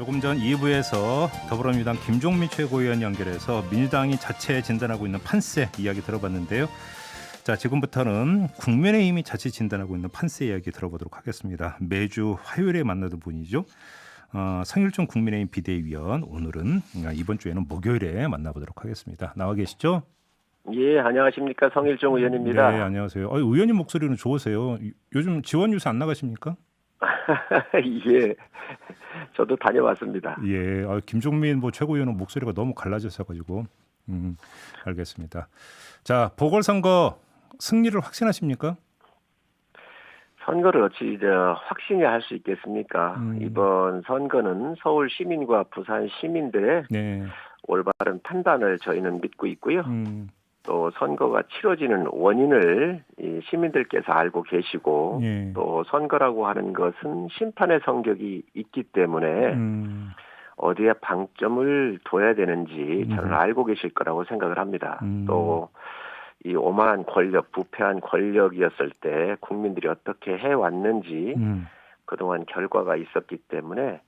조금 전 2부에서 더불어민주당 김종민 최고위원 연결해서 민주당이 자체 진단하고 있는 판세 이야기 들어봤는데요. 자, 지금부터는 국민의힘이 자체 진단하고 있는 판세 이야기 들어보도록 하겠습니다. 매주 화요일에 만나던 분이죠. 성일종 국민의힘 비대위원, 오늘은 이번 주에는 목요일에 만나보도록 하겠습니다. 나와 계시죠? 예, 안녕하십니까. 성일종 의원입니다. 네, 안녕하세요. 의원님 목소리는 좋으세요. 요즘 지원 유세 안 나가십니까? 예, 저도 다녀왔습니다. 예, 김종민 최고위원은 목소리가 너무 갈라졌어가지고 알겠습니다. 자, 보궐선거 승리를 확신하십니까? 선거를 어찌 확신히 할 수 있겠습니까? 이번 선거는 서울 시민과 부산 시민들의 네. 올바른 판단을 저희는 믿고 있고요. 또 선거가 치러지는 원인을 이 시민들께서 알고 계시고 예. 또 선거라고 하는 것은 심판의 성격이 있기 때문에 어디에 방점을 둬야 되는지 저는 알고 계실 거라고 생각을 합니다. 또 이 오만한 권력, 부패한 권력이었을 때 국민들이 어떻게 해왔는지 그동안 결과가 있었기 때문에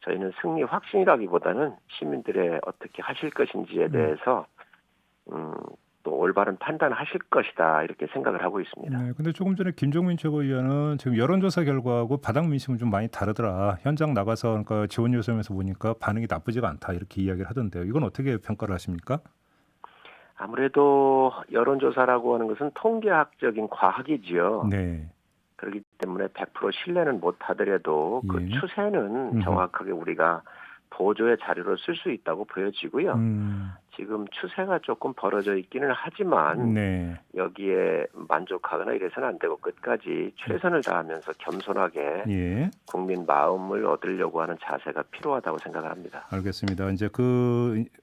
저희는 승리 확신이라기보다는 시민들의 어떻게 하실 것인지에 대해서 또 올바른 판단하실 것이다 이렇게 생각을 하고 있습니다. 네, 근데 조금 전에 김종민 최고위원은 지금 여론조사 결과하고 바닥 민심은 좀 많이 다르더라. 현장 나가서 그러니까 지원 요소에서 보니까 반응이 나쁘지가 않다 이렇게 이야기를 하던데요. 이건 어떻게 평가를 하십니까? 아무래도 여론조사라고 하는 것은 통계학적인 과학이지요. 네. 그렇기 때문에 100% 신뢰는 못하더라도 그 예. 추세는 정확하게 우리가 보조의 자료로 쓸 수 있다고 보여지고요. 지금 추세가 조금 벌어져 있기는 하지만 네. 여기에 만족하거나 이래서는 안 되고 끝까지 최선을 다하면서 겸손하게 예. 국민 마음을 얻으려고 하는 자세가 필요하다고 생각을 합니다. 알겠습니다. 이제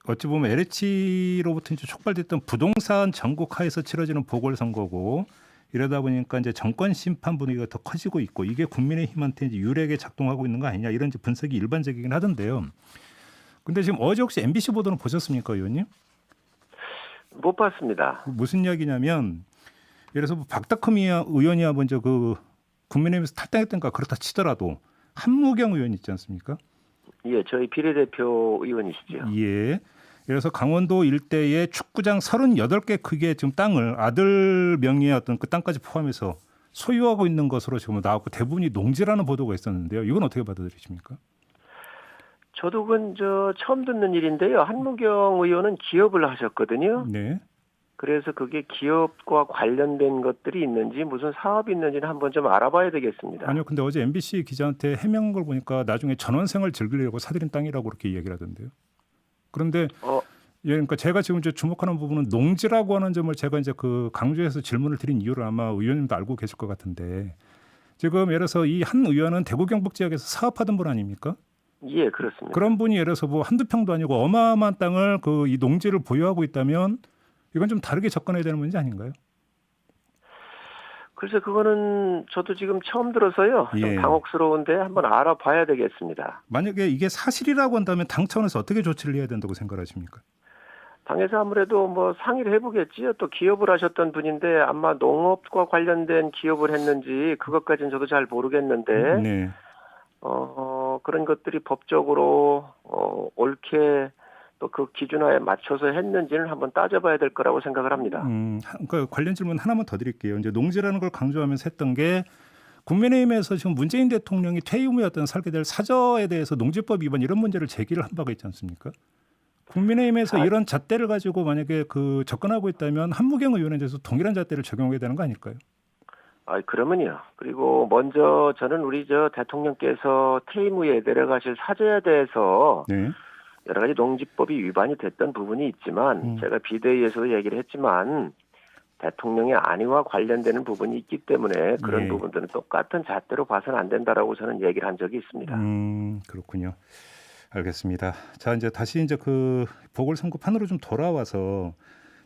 어찌 보면 LH로부터 이제 촉발됐던 부동산 전국화에서 치러지는 보궐선거고 이러다 보니까 이제 정권 심판 분위기가 더 커지고 있고 이게 국민의힘한테 이제 유리하게 작동하고 있는 거 아니냐 이런 이제 분석이 일반적이긴 하던데요. 근데 지금 어제 혹시 MBC 보도는 보셨습니까, 의원님? 못 봤습니다. 무슨 이야기냐면 예를 들어서 박덕흠 의원이야 먼저 국민의힘에서 탈당했던가 그렇다 치더라도 한무경 의원 있지 않습니까? 예, 저희 비례대표 의원이시죠. 예. 그래서 강원도 일대의 축구장 38개 크기의 지금 땅을 아들 명의의 어떤 그 땅까지 포함해서 소유하고 있는 것으로 지금 나왔고 대부분이 농지라는 보도가 있었는데요. 이건 어떻게 받아들이십니까? 저도 그건 처음 듣는 일인데요. 한무경 의원은 기업을 하셨거든요. 네. 그래서 그게 기업과 관련된 것들이 있는지 무슨 사업이 있는지는 한번 좀 알아봐야 되겠습니다. 아니요. 근데 어제 MBC 기자한테 해명한 걸 보니까 나중에 전원생활 즐기려고 사들인 땅이라고 그렇게 얘기를 하던데요. 그런데 예, 그러니까 제가 지금 이제 주목하는 부분은 농지라고 하는 점을 제가 이제 강조해서 질문을 드린 이유를 아마 의원님도 알고 계실 것 같은데 지금 예를 들어서 이 한 의원은 대구 경북 지역에서 사업하던 분 아닙니까? 예, 그렇습니다. 그런 분이 예를 들어서 한두 평도 아니고 어마어마한 땅을 이 농지를 보유하고 있다면 이건 좀 다르게 접근해야 되는 문제 아닌가요? 글쎄 그거는 저도 지금 처음 들어서요. 예. 좀 당혹스러운데 한번 알아봐야 되겠습니다. 만약에 이게 사실이라고 한다면 당 차원에서 어떻게 조치를 해야 된다고 생각하십니까? 당에서 아무래도 상의를 해보겠지요. 또 기업을 하셨던 분인데 아마 농업과 관련된 기업을 했는지 그것까지는 저도 잘 모르겠는데 네. 그런 것들이 법적으로 옳게 또 그 기준화에 맞춰서 했는지는 한번 따져봐야 될 거라고 생각을 합니다. 그러니까 관련 질문 하나만 더 드릴게요. 이제 농지라는 걸 강조하면서 했던 게 국민의힘에서 지금 문재인 대통령이 퇴임 후에 어떤 살게 될 사저에 대해서 농지법 위반 이런 문제를 제기를 한 바가 있지 않습니까? 국민의힘에서 이런 잣대를 가지고 만약에 접근하고 있다면 한무경 의원에 대해서 동일한 잣대를 적용해야 되는 거 아닐까요? 그러면요. 그리고 먼저 저는 우리 대통령께서 퇴임 후에 내려가실 사저에 대해서 네. 여러 가지 농지법이 위반이 됐던 부분이 있지만 제가 비대위에서도 얘기를 했지만 대통령의 안위와 관련되는 부분이 있기 때문에 그런 예. 부분들은 똑같은 잣대로 봐서는 안 된다라고 저는 얘기를 한 적이 있습니다. 그렇군요. 알겠습니다. 자, 이제 다시 보궐선거판으로 좀 돌아와서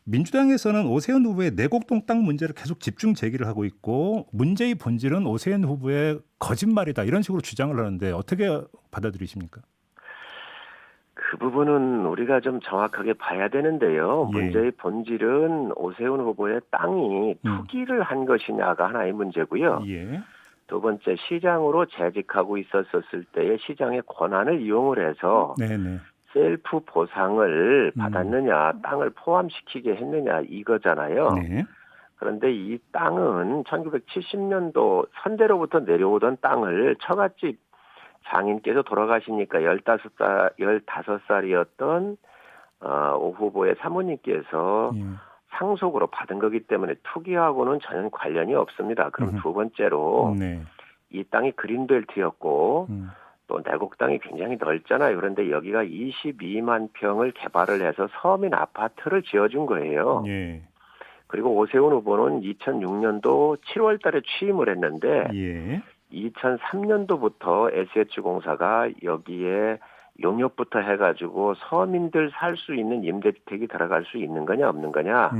민주당에서는 오세훈 후보의 내곡동 땅 문제를 계속 집중 제기를 하고 있고 문제의 본질은 오세훈 후보의 거짓말이다 이런 식으로 주장을 하는데 어떻게 받아들이십니까? 그 부분은 우리가 좀 정확하게 봐야 되는데요. 예. 문제의 본질은 오세훈 후보의 땅이 투기를 한 것이냐가 하나의 문제고요. 예. 두 번째 시장으로 재직하고 있었을 때의 시장의 권한을 이용을 해서 네네. 셀프 보상을 받았느냐, 땅을 포함시키게 했느냐 이거잖아요. 네. 그런데 이 땅은 1970년도 선대로부터 내려오던 땅을 처갓집 장인께서 돌아가시니까 15살이었던 오 후보의 사모님께서 예. 상속으로 받은 거기 때문에 투기하고는 전혀 관련이 없습니다. 그럼 두 번째로 네. 이 땅이 그린벨트였고 음. 또 내곡 땅이 굉장히 넓잖아요. 그런데 여기가 22만 평을 개발을 해서 서민 아파트를 지어준 거예요. 예. 그리고 오세훈 후보는 2006년도 7월 달에 취임을 했는데 예. 2003년도부터 SH공사가 여기에 용역부터 해가지고 서민들 살 수 있는 임대주택이 들어갈 수 있는 거냐 없는 거냐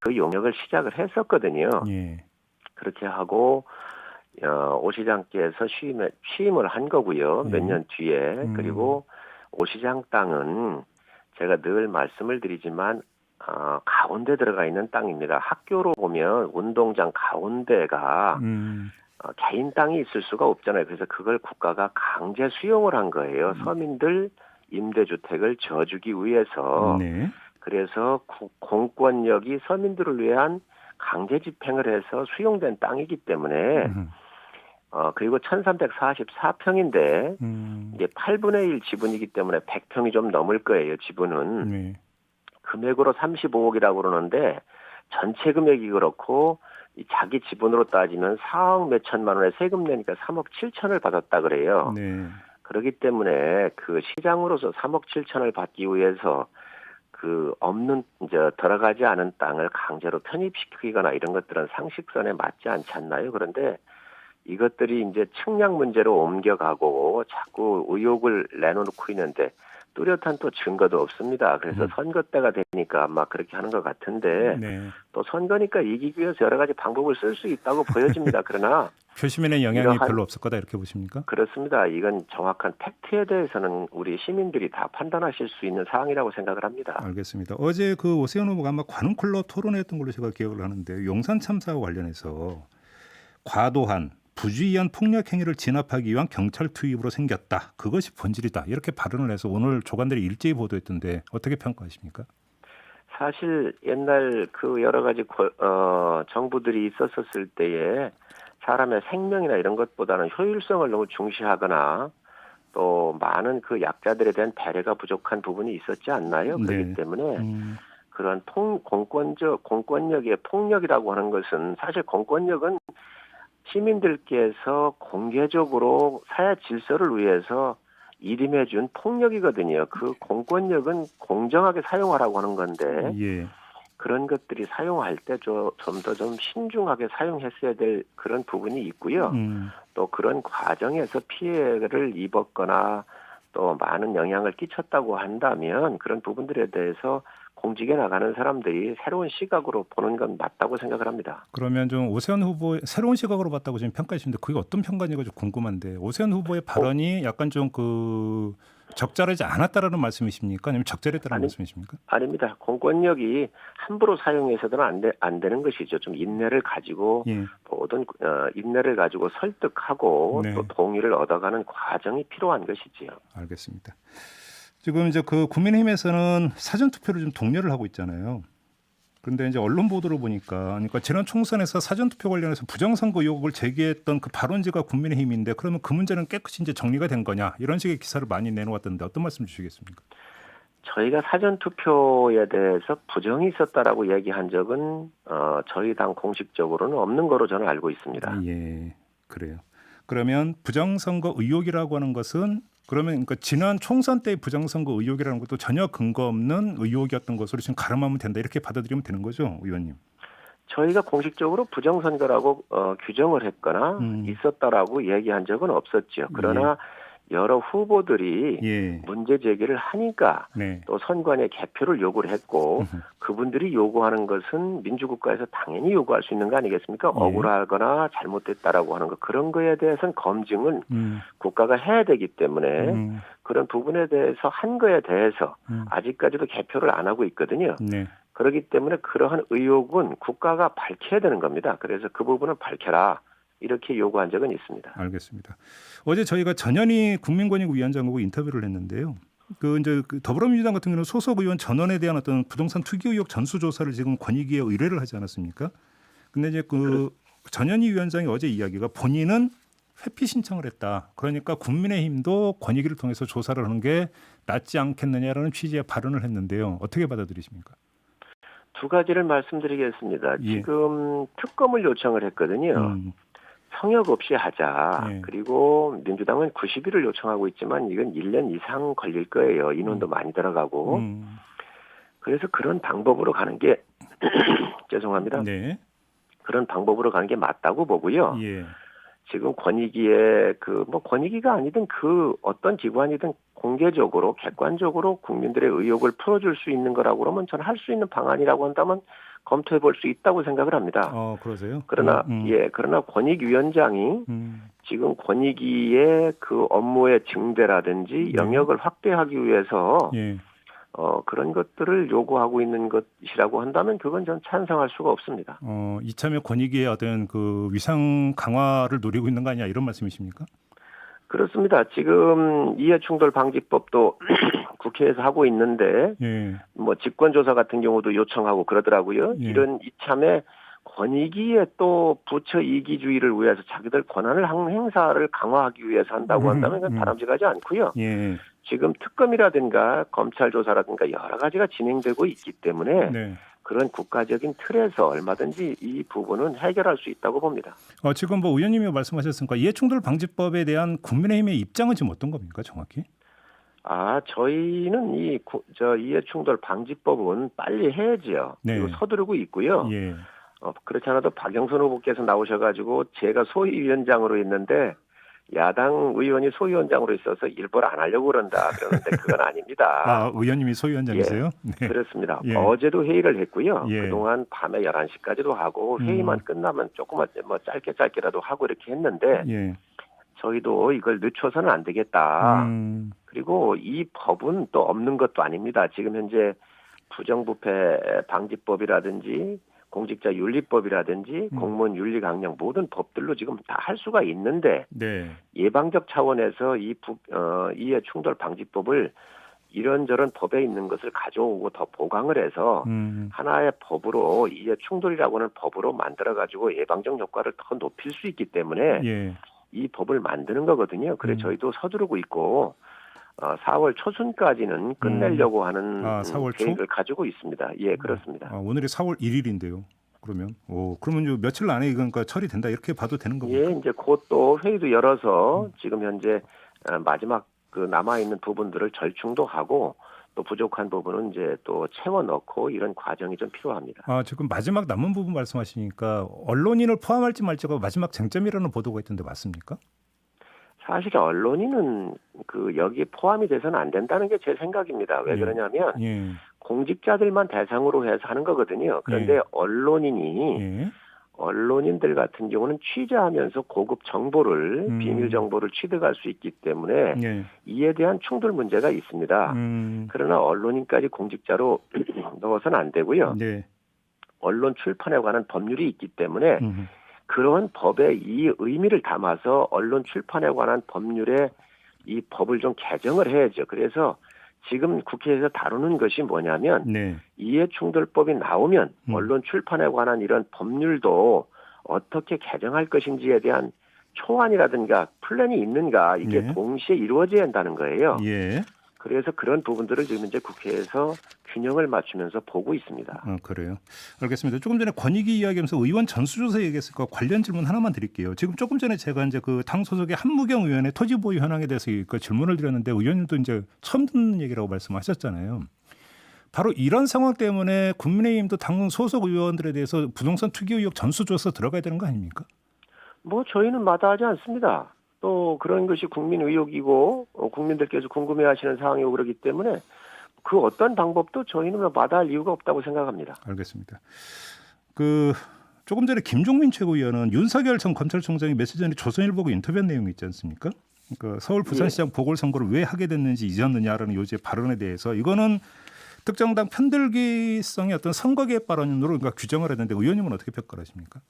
그 용역을 시작을 했었거든요. 예. 그렇게 하고 오 시장께서 취임을 한 거고요. 예. 몇 년 뒤에. 그리고 오 시장 땅은 제가 늘 말씀을 드리지만 가운데 들어가 있는 땅입니다. 학교로 보면 운동장 가운데가 개인 땅이 있을 수가 없잖아요. 그래서 그걸 국가가 강제 수용을 한 거예요. 서민들 임대주택을 져주기 위해서. 네. 그래서 공권력이 서민들을 위한 강제 집행을 해서 수용된 땅이기 때문에 그리고 1344평인데 이게 8분의 1 지분이기 때문에 100평이 좀 넘을 거예요. 지분은. 네. 금액으로 35억이라고 그러는데 전체 금액이 그렇고 자기 지분으로 따지면 4억 몇 천만 원에 세금 내니까 3억 7천을 받았다 그래요. 네. 그렇기 때문에 그 시장으로서 3억 7천을 받기 위해서 그 없는 이제 들어가지 않은 땅을 강제로 편입시키거나 이런 것들은 상식선에 맞지 않지 않나요? 그런데 이것들이 이제 측량 문제로 옮겨가고 자꾸 의혹을 내놓고 있는데 뚜렷한 또 증거도 없습니다. 그래서 선거 때가 되니까 아마 그렇게 하는 것 같은데 네. 또 선거니까 이기기 위해서 여러 가지 방법을 쓸 수 있다고 보여집니다. 그러나 표심에는 영향이 별로 없을 거다 이렇게 보십니까? 그렇습니다. 이건 정확한 팩트에 대해서는 우리 시민들이 다 판단하실 수 있는 사항이라고 생각을 합니다. 알겠습니다. 어제 그 오세훈 후보가 아마 관훈클럽 토론회였던 걸로 제가 기억을 하는데 용산 참사와 관련해서 과도한 부주의한 폭력 행위를 진압하기 위한 경찰 투입으로 생겼다. 그것이 본질이다. 이렇게 발언을 해서 오늘 조간들이 일제히 보도했던데 어떻게 평가하십니까? 사실 옛날 그 여러 가지 정부들이 있었을 때에 사람의 생명이나 이런 것보다는 효율성을 너무 중시하거나 또 많은 그 약자들에 대한 배려가 부족한 부분이 있었지 않나요? 네. 그렇기 때문에 그런 공권력의 폭력이라고 하는 것은 사실 공권력은 시민들께서 공개적으로 사회 질서를 위해서 이름해준 폭력이거든요. 그 공권력은 공정하게 사용하라고 하는 건데 예. 그런 것들이 사용할 때 좀 더 좀 신중하게 사용했어야 될 그런 부분이 있고요. 또 그런 과정에서 피해를 입었거나 또 많은 영향을 끼쳤다고 한다면 그런 부분들에 대해서 공직에 나가는 사람들이 새로운 시각으로 보는 건 맞다고 생각을 합니다. 그러면 좀 오세훈 후보의 새로운 시각으로 봤다고 지금 평가하시는데 그게 어떤 평가인지가 좀 궁금한데 오세훈 후보의 발언이 약간 좀 그 적절하지 않았다라는 말씀이십니까? 아니면 적절했다는 말씀이십니까? 아닙니다. 공권력이 함부로 사용해서는 안 되는 것이죠. 좀 인내를 가지고 모든 인내를 가지고 설득하고 네. 또 동의를 얻어가는 과정이 필요한 것이지요. 알겠습니다. 지금 이제 그 국민의힘에서는 사전 투표를 좀 독려를 하고 있잖아요. 그런데 이제 언론 보도를 보니까, 그러니까 지난 총선에서 사전 투표 관련해서 부정선거 의혹을 제기했던 그 발원지가 국민의힘인데, 그러면 그 문제는 깨끗이 이제 정리가 된 거냐 이런 식의 기사를 많이 내놓았던데 어떤 말씀 주시겠습니까? 저희가 사전 투표에 대해서 부정이 있었다라고 얘기한 적은 저희 당 공식적으로는 없는 거로 저는 알고 있습니다. 예, 그래요. 그러면 부정선거 의혹이라고 하는 것은 그러면 그러니까 지난 총선 때의 부정선거 의혹이라는 것도 전혀 근거 없는 의혹이었던 것으로 지금 가름하면 된다 이렇게 받아들이면 되는 거죠, 의원님? 저희가 공식적으로 부정선거라고 규정을 했거나 있었다라고 얘기한 적은 없었죠. 그러나 여러 후보들이 문제 제기를 하니까 또 선관위에 개표를 요구를 했고 그분들이 요구하는 것은 민주국가에서 당연히 요구할 수 있는 거 아니겠습니까? 억울하거나 잘못됐다라고 하는 거 그런 거에 대해서는 검증은 국가가 해야 되기 때문에 그런 부분에 대해서 한 거에 대해서 아직까지도 개표를 안 하고 있거든요. 그렇기 때문에 그러한 의혹은 국가가 밝혀야 되는 겁니다. 그래서 그 부분은 밝혀라. 이렇게 요구한 적은 있습니다. 알겠습니다. 어제 저희가 전현희 국민권익위원장하고 인터뷰를 했는데요. 이제 더불어민주당 같은 경우는 소속 의원 전원에 대한 어떤 부동산 투기 의혹 전수조사를 지금 권익위에 의뢰를 하지 않았습니까? 근데 이제 전현희 위원장이 어제 이야기가 본인은 회피 신청을 했다. 그러니까 국민의힘도 권익위를 통해서 조사를 하는 게 낫지 않겠느냐라는 취지의 발언을 했는데요. 어떻게 받아들이십니까? 두 가지를 말씀드리겠습니다. 예. 지금 특검을 요청을 했거든요. 성역 없이 하자. 예. 그리고 민주당은 90일을 요청하고 있지만 이건 1년 이상 걸릴 거예요. 인원도 많이 들어가고. 그래서 그런 방법으로 가는 게 죄송합니다. 네. 그런 방법으로 가는 게 맞다고 보고요. 예. 지금 권익위에 권익위가 아니든 그 어떤 기관이든 공개적으로 객관적으로 국민들의 의혹을 풀어줄 수 있는 거라고 그러면 저는 할 수 있는 방안이라고 한다면 검토해 볼 수 있다고 생각을 합니다. 그러세요? 그러나 그러나 권익위원장이 지금 권익위의 그 업무의 증대라든지 영역을 확대하기 위해서 예. 그런 것들을 요구하고 있는 것이라고 한다면 그건 전 찬성할 수가 없습니다. 이참에 권익위의 어떤 그 위상 강화를 노리고 있는 거 아니냐 이런 말씀이십니까? 그렇습니다. 지금 이해충돌방지법도 국회에서 하고 있는데 예. 직권조사 같은 경우도 요청하고 그러더라고요. 예. 이런 이참에 권익위의 또 부처 이기주의를 위해서 자기들 권한을 행사를 강화하기 위해서 한다고 한다면 그건 바람직하지 않고요. 예. 지금 특검이라든가 검찰 조사라든가 여러 가지가 진행되고 있기 때문에 네. 그런 국가적인 틀에서 얼마든지 이 부분은 해결할 수 있다고 봅니다. 지금 의원님이 말씀하셨으니까 이해충돌 방지법에 대한 국민의힘의 입장은 지금 어떤 겁니까, 정확히? 저희는 이해충돌 방지법은 빨리 해야지요. 네. 그리고 서두르고 있고요. 예. 그렇지 않아도 박영선 후보께서 나오셔가지고 제가 소위위원장으로 있는데 야당 의원이 소위원장으로 있어서 일부러 안 하려고 그런다. 그러는데 그건 아닙니다. 의원님이 소위원장이세요? 예, 네. 그렇습니다. 예. 어제도 회의를 했고요. 예. 그동안 밤에 11시까지도 하고 회의만 끝나면 조금만 짧게라도 하고 이렇게 했는데 예. 저희도 이걸 늦춰서는 안 되겠다. 그리고 이 법은 또 없는 것도 아닙니다. 지금 현재 부정부패 방지법이라든지 공직자 윤리법이라든지 공무원 윤리 강령 모든 법들로 지금 다 할 수가 있는데 네. 예방적 차원에서 이해 충돌 방지법을 이런저런 법에 있는 것을 가져오고 더 보강을 해서 하나의 법으로 이해 충돌이라고 하는 법으로 만들어 가지고 예방적 효과를 더 높일 수 있기 때문에 예. 이 법을 만드는 거거든요. 그래서 저희도 서두르고 있고 4월 초순까지는 끝내려고 하는 4월 초? 계획을 가지고 있습니다. 예, 그렇습니다. 오늘이 4월 1일인데요. 그러면 며칠 안에 그러니까 처리된다 이렇게 봐도 되는 겁니까? 예, 이제 곧 또 회의도 열어서 지금 현재 마지막 남아 있는 부분들을 절충도 하고 또 부족한 부분은 이제 또 채워 넣고 이런 과정이 좀 필요합니다. 지금 마지막 남은 부분 말씀하시니까 언론인을 포함할지 말지가 마지막 쟁점이라는 보도가 있던데 맞습니까? 사실 언론인은 여기에 포함이 돼서는 안 된다는 게 제 생각입니다. 왜 그러냐면 공직자들만 대상으로 해서 하는 거거든요. 그런데 언론인들 같은 경우는 취재하면서 고급 정보를 비밀 정보를 취득할 수 있기 때문에 이에 대한 충돌 문제가 있습니다. 그러나 언론인까지 공직자로 넣어서는 안 되고요. 언론 출판에 관한 법률이 있기 때문에 그런 법의 이 의미를 담아서 언론 출판에 관한 법률에 이 법을 좀 개정을 해야죠. 그래서 지금 국회에서 다루는 것이 뭐냐면 이해충돌법이 나오면 언론 출판에 관한 이런 법률도 어떻게 개정할 것인지에 대한 초안이라든가 플랜이 있는가 이게 동시에 이루어져야 한다는 거예요. 그래서 그런 부분들을 지금 이제 국회에서 균형을 맞추면서 보고 있습니다. 그래요. 알겠습니다. 조금 전에 권익위 이야기하면서 의원 전수조사 얘기했으니까 관련 질문 하나만 드릴게요. 지금 조금 전에 제가 이제 당 소속의 한무경 의원의 토지 보유 현황에 대해서 질문을 드렸는데 의원님도 이제 처음 듣는 얘기라고 말씀하셨잖아요. 바로 이런 상황 때문에 국민의힘도 당 소속 의원들에 대해서 부동산 투기 의혹 전수조사 들어가야 되는 거 아닙니까? 저희는 마다하지 않습니다. 또 그런 것이 국민 의혹이고 국민들께서 궁금해하시는 사항이고 그렇기 때문에 그 어떤 방법도 저희는 마다할 이유가 없다고 생각합니다. 알겠습니다. 조금 전에 김종민 최고위원은 윤석열 전 검찰총장이 며칠 전에 조선일보고 인터뷰한 내용이 있지 않습니까? 서울 부산시장 보궐선거를 왜 하게 됐는지 잊었느냐라는 요지의 발언에 대해서 이거는 특정 당 편들기성의 어떤 선거 개입 발언으로 규정을 했는데 의원님은 어떻게 평가하십니까?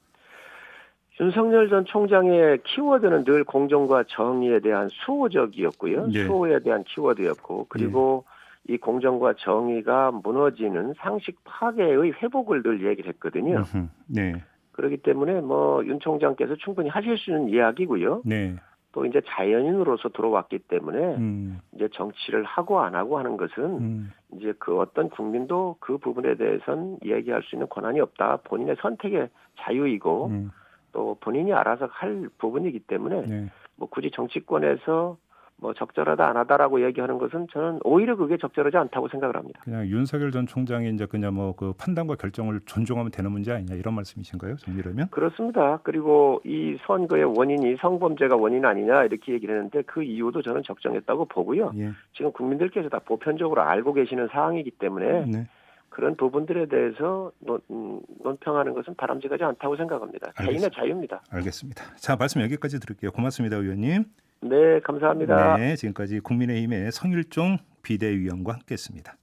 윤석열 전 총장의 키워드는 늘 공정과 정의에 대한 수호적이었고요. 네. 수호에 대한 키워드였고 그리고 이 공정과 정의가 무너지는 상식 파괴의 회복을 늘 얘기를 했거든요. 네. 그렇기 때문에 뭐 윤 총장께서 충분히 하실 수 있는 이야기고요. 네. 또 이제 자연인으로서 들어왔기 때문에 이제 정치를 하고 안 하고 하는 것은 이제 그 어떤 국민도 그 부분에 대해서는 얘기할 수 있는 권한이 없다. 본인의 선택의 자유이고 또 본인이 알아서 할 부분이기 때문에 네. 뭐 굳이 정치권에서 뭐 적절하다 안 하다라고 얘기하는 것은 저는 오히려 그게 적절하지 않다고 생각을 합니다. 그냥 윤석열 전 총장이 이제 그냥 뭐 그 판단과 결정을 존중하면 되는 문제 아니냐 이런 말씀이신가요? 정리라면? 그렇습니다. 그리고 이 선거의 원인이 성범죄가 원인 아니냐 이렇게 얘기를 했는데 그 이유도 저는 적정했다고 보고요. 예. 지금 국민들께서 다 보편적으로 알고 계시는 사항이기 때문에 네. 그런 부분들에 대해서 논평하는 것은 바람직하지 않다고 생각합니다. 개인의 자유입니다. 알겠습니다. 자, 말씀 여기까지 들을게요. 고맙습니다, 의원님. 네, 감사합니다. 네, 지금까지 국민의힘의 성일종 비대위원과 함께했습니다.